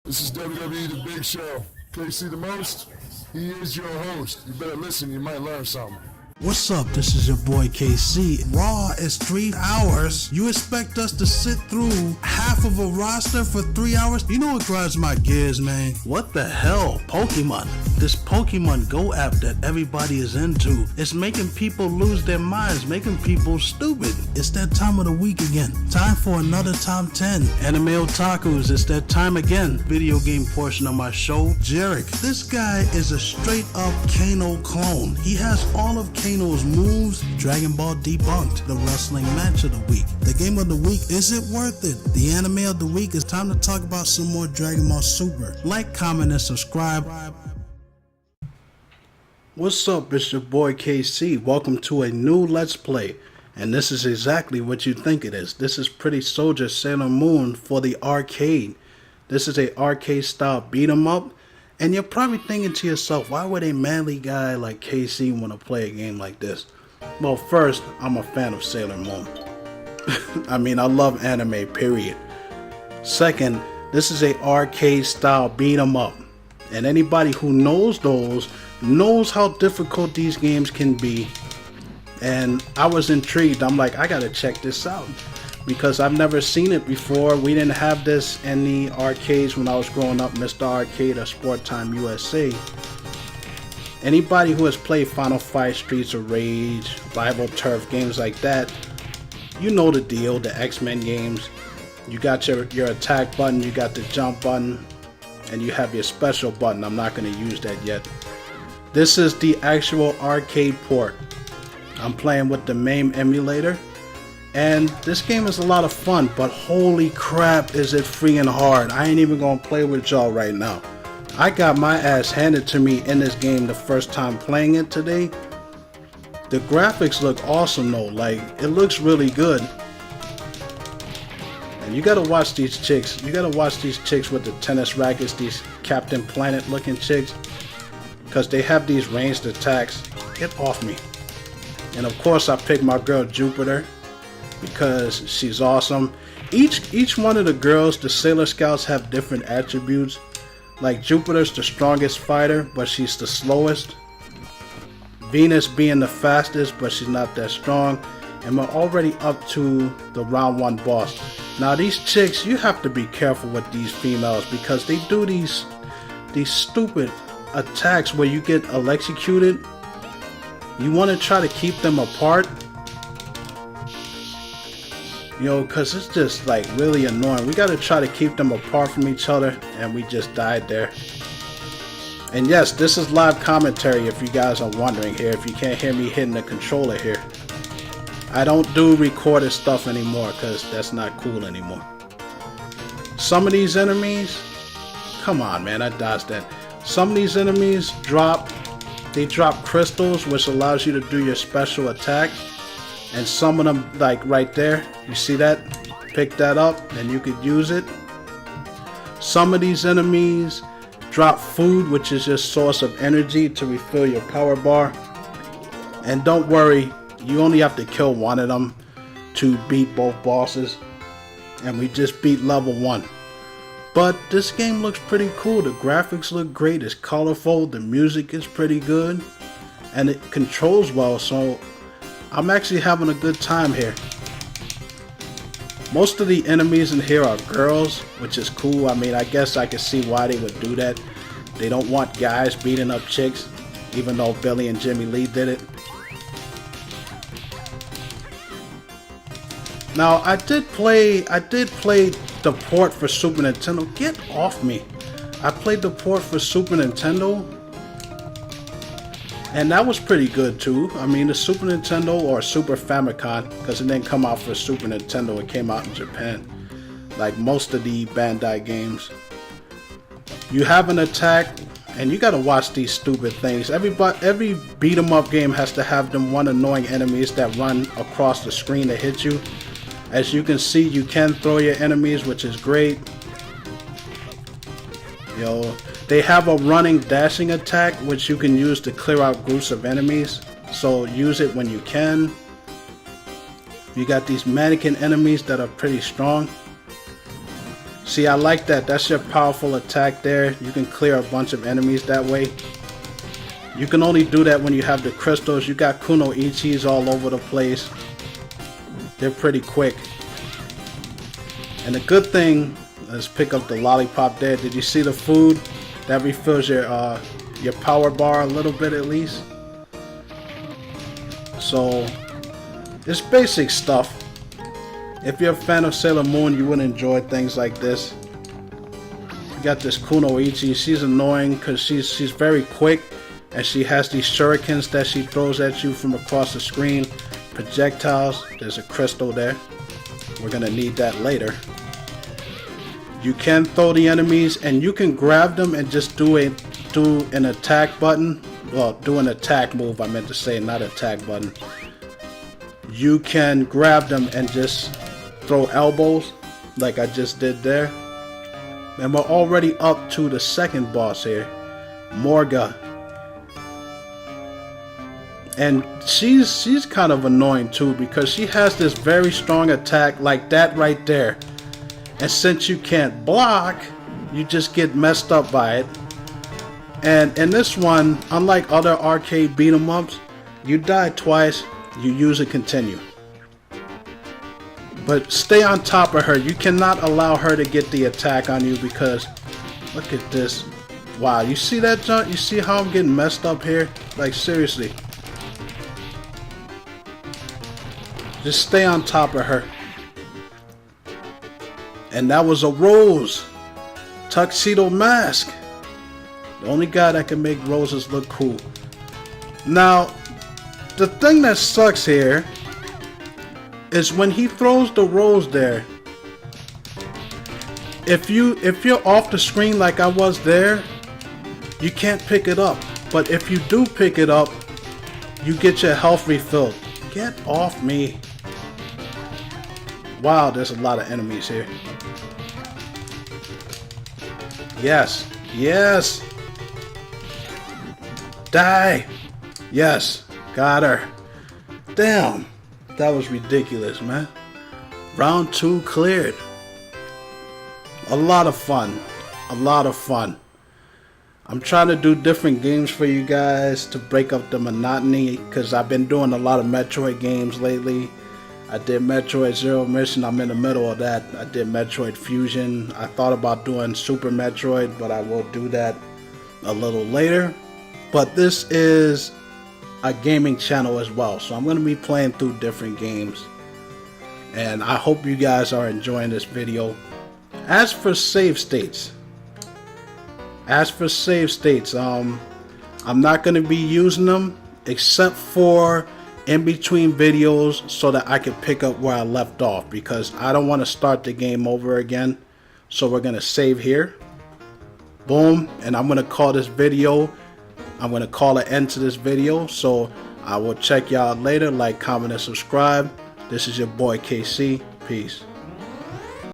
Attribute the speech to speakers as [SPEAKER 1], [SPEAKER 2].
[SPEAKER 1] This is WWE The Big Show. KC the Most, he is your host. You better listen, you might learn something.
[SPEAKER 2] What's up? This is your boy KC. Raw is 3 hours. You expect us to sit through half of a roster for 3 hours? You know what grinds my gears, man? What the hell? Pokemon. This Pokemon Go app that everybody is into. It's making people lose their minds, making people stupid. It's that time of the week again. Time for another top 10. Anime otakus, it's that time again. Video game portion of my show, Jarek. This guy is a straight up Kano clone. He has all of Kano's moves. Dragon Ball debunked. The wrestling match of the week. The game of the week, is it worth it? The anime of the week, it's time to talk about some more Dragon Ball Super. Like, comment, and subscribe. What's up, it's your boy KC. Welcome to a new Let's Play. And this is exactly what you think it is. This is Pretty Soldier Sailor Moon for the arcade. This is a arcade style beat 'em up. And you're probably thinking to yourself, why would a manly guy like KC want to play a game like this? Well, first, I'm a fan of Sailor Moon. I mean, I love anime, period. Second, this is a arcade style beat 'em up. And anybody who knows those knows how difficult these games can be. And I was intrigued. I'm like, I gotta check this out, because I've never seen it before. We didn't have this in the arcades when I was growing up, Mr. Arcade or Sport Time USA. Anybody who has played Final Fight, Streets of Rage, Rival Turf, games like that, you know the deal, the X-Men games. You got your attack button, you got the jump button, and you have your special button. I'm not going to use that yet. This is the actual arcade port. I'm playing with the MAME emulator. And this game is a lot of fun, but holy crap is it freaking hard. I ain't even gonna play with y'all right now. I got my ass handed to me in this game the first time playing it today. The graphics look awesome though, like it looks really good. And you gotta watch these chicks. You gotta watch these chicks with the tennis rackets, these Captain Planet looking chicks, because they have these ranged attacks. Get off me. And of course I picked my girl Jupiter, because she's awesome. Each one of the girls, the Sailor Scouts, have different attributes. Like Jupiter's the strongest fighter, but she's the slowest. Venus being the fastest, but she's not that strong. And we're already up to the round 1 boss. Now these chicks, you have to be careful with these females, because they do these stupid attacks where you get electrocuted. You want to try to keep them apart, you know, because it's just like really annoying. We got to try to keep them apart from each other, and we just died there. And yes, this is live commentary if you guys are wondering here, if you can't hear me hitting the controller here. I don't do recorded stuff anymore because that's not cool anymore. Some of these enemies, come on man, I dodged that. Some of these enemies drop crystals, which allows you to do your special attack. And some of them, like right there, you see that? Pick that up and you could use it. Some of these enemies drop food, which is your source of energy to refill your power bar. And don't worry, you only have to kill one of them to beat both bosses. And we just beat level 1. But this game looks pretty cool. The graphics look great. It's colorful. The music is pretty good. And it controls well, so I'm actually having a good time here. Most of the enemies in here are girls, which is cool. I mean, I guess I can see why they would do that. They don't want guys beating up chicks, even though Billy and Jimmy Lee did it. Now, I did play the port for Super Nintendo. Get off me. I played the port for Super Nintendo, and that was pretty good too. I mean, the Super Nintendo, or Super Famicom, because it didn't come out for Super Nintendo, it came out in Japan, like most of the Bandai games. You have an attack, and you gotta watch these stupid things. Every beat 'em up game has to have them one annoying enemies that run across the screen to hit you. As you can see, you can throw your enemies, which is great. They have a running dashing attack, which you can use to clear out groups of enemies. So use it when you can. You got these mannequin enemies that are pretty strong. See, I like that. That's your powerful attack there. You can clear a bunch of enemies that way. You can only do that when you have the crystals. You got Kunoichis all over the place. They're pretty quick. And the good thing, let's pick up the lollipop there. Did you see the food? That refills your power bar a little bit at least. So, it's basic stuff. If you're a fan of Sailor Moon, you would enjoy things like this. You got this Kunoichi. She's annoying because she's very quick, and she has these shurikens that she throws at you from across the screen. Projectiles. There's a crystal there. We're gonna need that later. You can throw the enemies, and you can grab them and just do an attack button. Well, do an attack move. I meant to say, not attack button. You can grab them and just throw elbows like I just did there. And we're already up to the second boss here, Morga. And she's kind of annoying too, because she has this very strong attack like that right there. And since you can't block, you just get messed up by it. And in this one, unlike other arcade beat 'em ups, you die twice, you use a continue. But stay on top of her. You cannot allow her to get the attack on you, because look at this. Wow, you see that jump? You see how I'm getting messed up here? Like, seriously. Just stay on top of her. And that was a Rose. Tuxedo Mask. The only guy that can make roses look cool. Now, the thing that sucks here is when he throws the rose there. If you're off the screen like I was there, you can't pick it up. But if you do pick it up, you get your health refilled. Get off me. Wow, there's a lot of enemies here. Yes. Yes. Die. Yes. Got her. Damn. That was ridiculous, man. Round 2 cleared. A lot of fun. A lot of fun. I'm trying to do different games for you guys to break up the monotony, because I've been doing a lot of Metroid games lately. I did Metroid Zero Mission. I'm in the middle of that. I did Metroid Fusion. I thought about doing Super Metroid, but I will do that a little later. But this is a gaming channel as well, so I'm going to be playing through different games, and I hope you guys are enjoying this video. As for save states, I'm not going to be using them except for in between videos, so that I can pick up where I left off, because I don't want to start the game over again. So we're going to save here. Boom. And I'm going to call this video, I'm going to call an end to this video. So I will check y'all later. Like, comment, and subscribe. This is your boy KC. Peace.